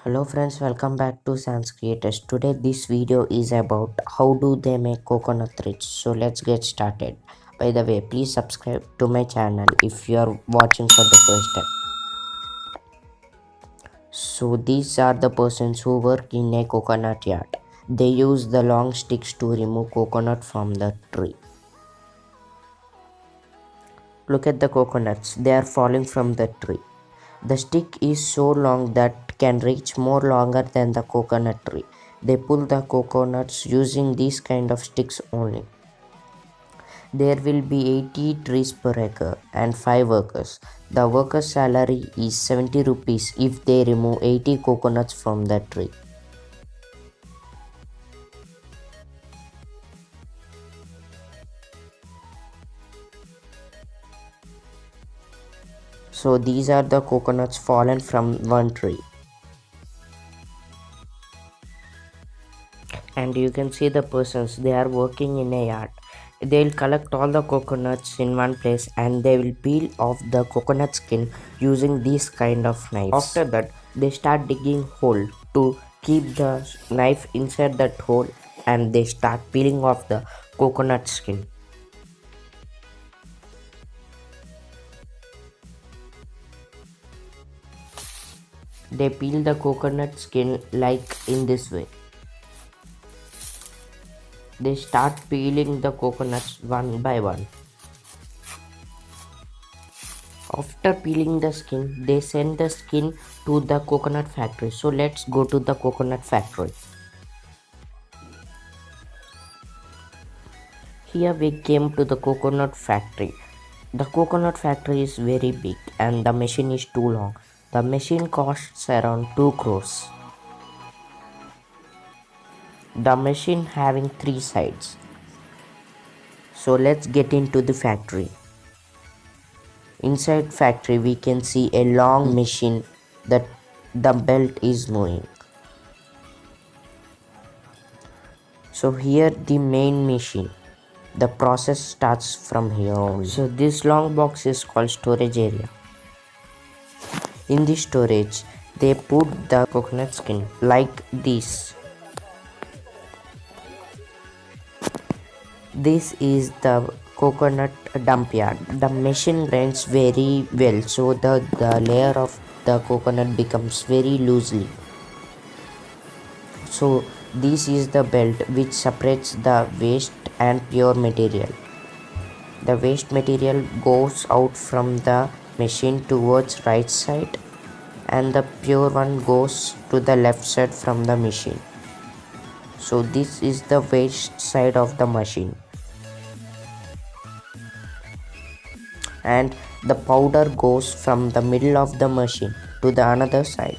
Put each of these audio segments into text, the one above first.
Hello friends, welcome back to Sans Creators. Today this video is about how do they make coconut threads. So let's get started. By the way, please subscribe to my channel if you are watching for the first time. So these are the persons who work in a coconut yard. They use the long sticks to remove coconut from the tree. Look at the coconuts, they are falling from the tree. The stick is so long that can reach more longer than the coconut tree. They pull the coconuts using these kind of sticks only. There will be 80 trees per acre and 5 workers. The worker's salary is 70 rupees if they remove 80 coconuts from the tree. So these are the coconuts fallen from one tree. And you can see the persons, they are working in a yard. They'll collect all the coconuts in one place and they will peel off the coconut skin using these kind of knives. After that, they start digging hole to keep the knife inside that hole and they start peeling off the coconut skin. They peel the coconut skin like in this way. They start peeling the coconuts one by one. After peeling the skin, they send the skin to the coconut factory. So let's go to the coconut factory. Here we came to the coconut factory. The coconut factory is very big and the machine is too long. The machine costs around 2 crores. The machine having 3 sides. So let's get into the factory. Inside factory we can see a long machine that the belt is moving. So here the main machine. The process starts from here only. So this long box is called storage area. In this storage, they put the coconut skin like this. This is the coconut dump yard. The machine grinds very well so that the layer of the coconut becomes very loosely. So this is the belt which separates the waste and pure material. The waste material goes out from the machine towards right side and the pure one goes to the left side from the machine. So this is the waste side of the machine. And the powder goes from the middle of the machine to the another side.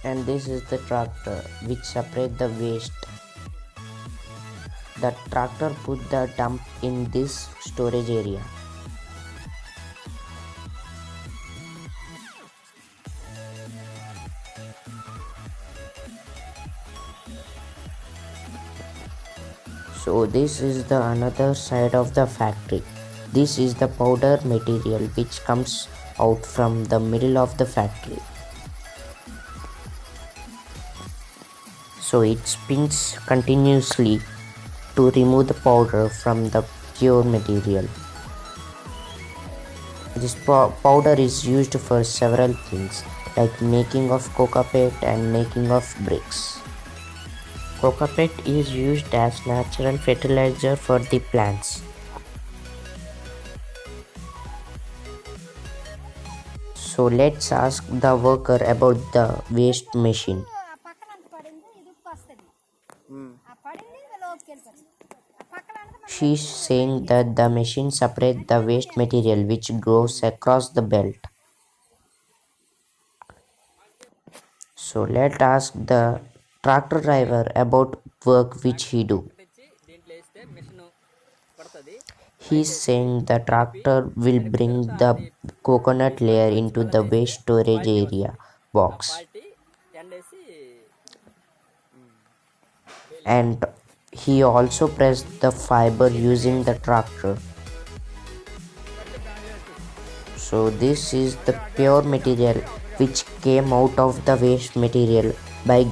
And this is the tractor which separates the waste. The tractor put the dump in this storage area. So this is the another side of the factory. This is the powder material which comes out from the middle of the factory. So it spins continuously to remove the powder from the pure material. This powder is used for several things like making of coca peat and making of bricks. Coca peat is used as natural fertilizer for the plants. So let's ask the worker about the waste machine. She's saying that the machine separates the waste material which goes across the belt. So let's ask the tractor driver about work which he do. He's saying the tractor will bring the coconut layer into the waste storage area box, and he also pressed the fiber using the tractor. So this is the pure material which came out of the waste material by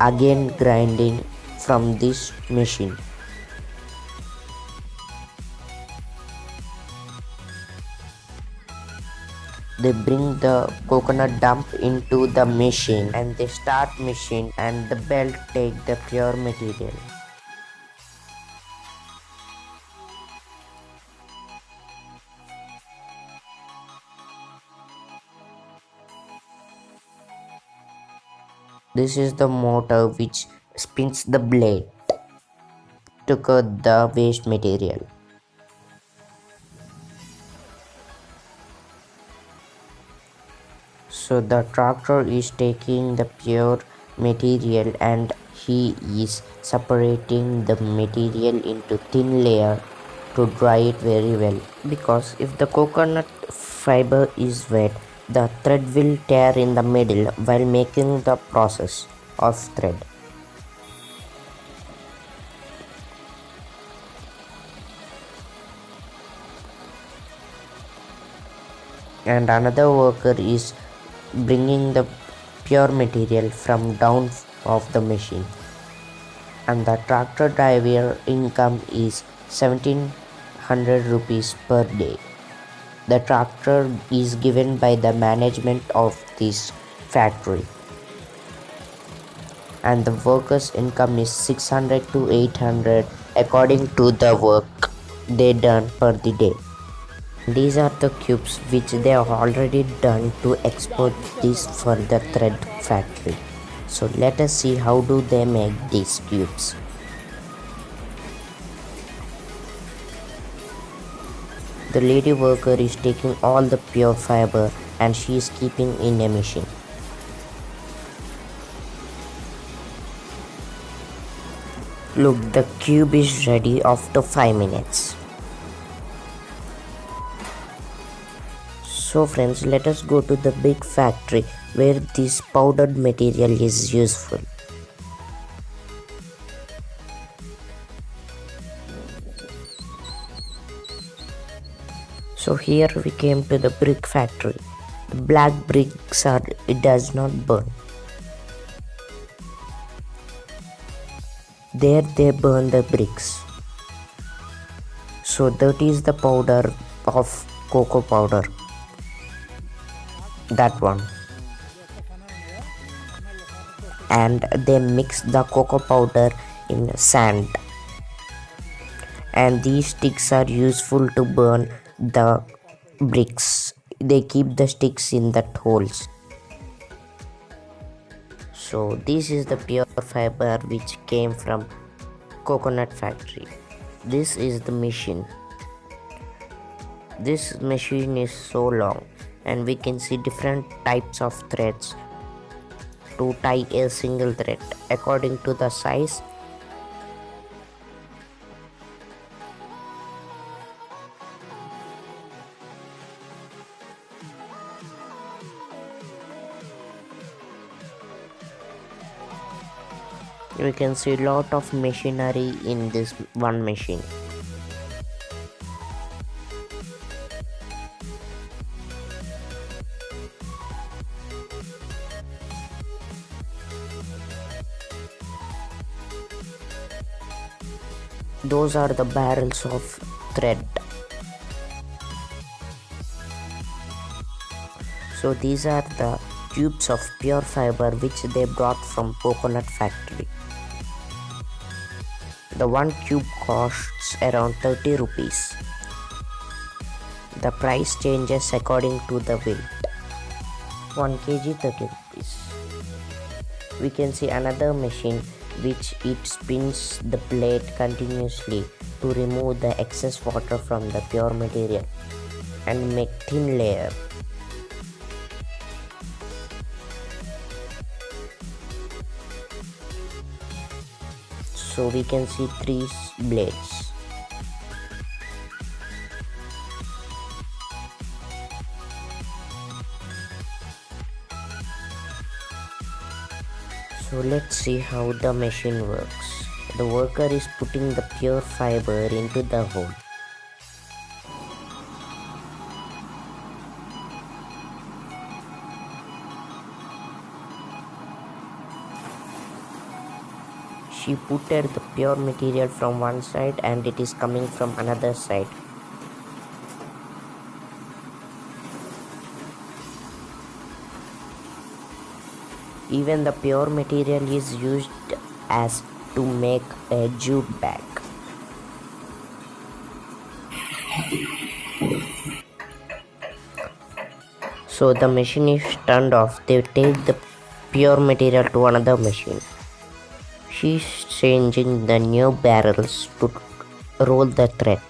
again grinding from this machine. They bring the coconut dump into the machine and they start machine, and the belt take the pure material. This is the motor which spins the blade to cut the waste material. So the tractor is taking the pure material and he is separating the material into thin layer to dry it very well, because if the coconut fiber is wet, the thread will tear in the middle while making the process of thread. And another worker is bringing the pure material from down of the machine, and the tractor driver income is 1700 rupees per day. The tractor is given by the management of this factory, and the workers income is 600 to 800 according to the work they done per the day. These are the cubes which they have already done to export this for the thread factory. So let us see how do they make these cubes. The lady worker is taking all the pure fiber and she is keeping in a machine. Look, the cube is ready after 5 minutes. So friends, let us go to the big factory where this powdered material is useful. So here we came to the brick factory. The black bricks it does not burn. There they burn the bricks. So that is the powder of cocoa powder. That one. And they mix the cocoa powder in sand. And these sticks are useful to burn the bricks. They keep the sticks in that holes. So this is the pure fiber which came from coconut factory. This is the machine. This machine is so long and we can see different types of threads to tie a single thread according to the size. We can see a lot of machinery in this one machine. Those are the barrels of thread. So these are the tubes of pure fiber which they brought from coconut factory. The one cube costs around 30 rupees. The price changes according to the weight. 1 kg 30 rupees. We can see another machine which it spins the blade continuously to remove the excess water from the pure material and make thin layer. So we can see 3 blades. So let's see how the machine works. The worker is putting the pure fiber into the hole. She putted the pure material from one side and it is coming from another side. Even the pure material is used as to make a jute bag. So the machine is turned off. They take the pure material to another machine. She's changing the new barrels to roll the thread.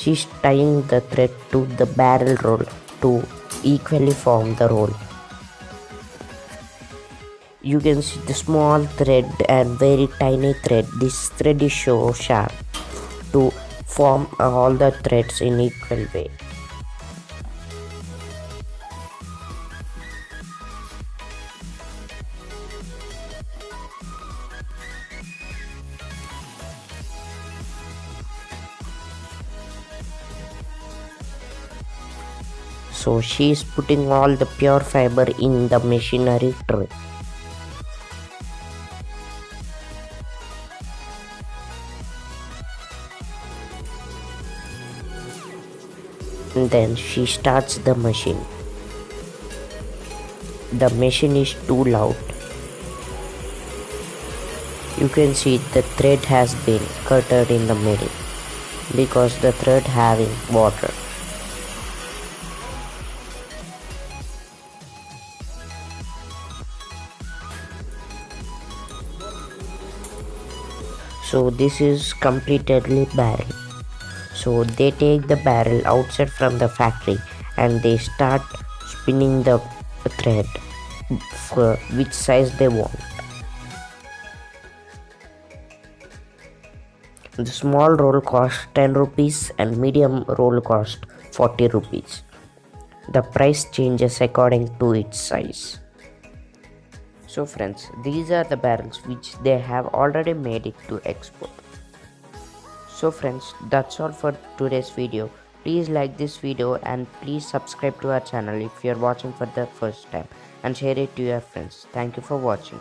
She's tying the thread to the barrel roll to equally form the roll. You can see the small thread and very tiny thread. This thread is so sharp to form all the threads in equal way. So she is putting all the pure fiber in the machinery tray. And then she starts the machine. The machine is too loud. You can see the thread has been cutted in the middle because the thread having water. So this is completely barrel. So they take the barrel outside from the factory and they start spinning the thread for which size they want. The small roll costs 10 rupees and medium roll cost 40 rupees. The price changes according to its size. So friends, these are the barrels which they have already made it to export. So friends, that's all for today's video. Please like this video and please subscribe to our channel if you are watching for the first time and share it to your friends. Thank you for watching.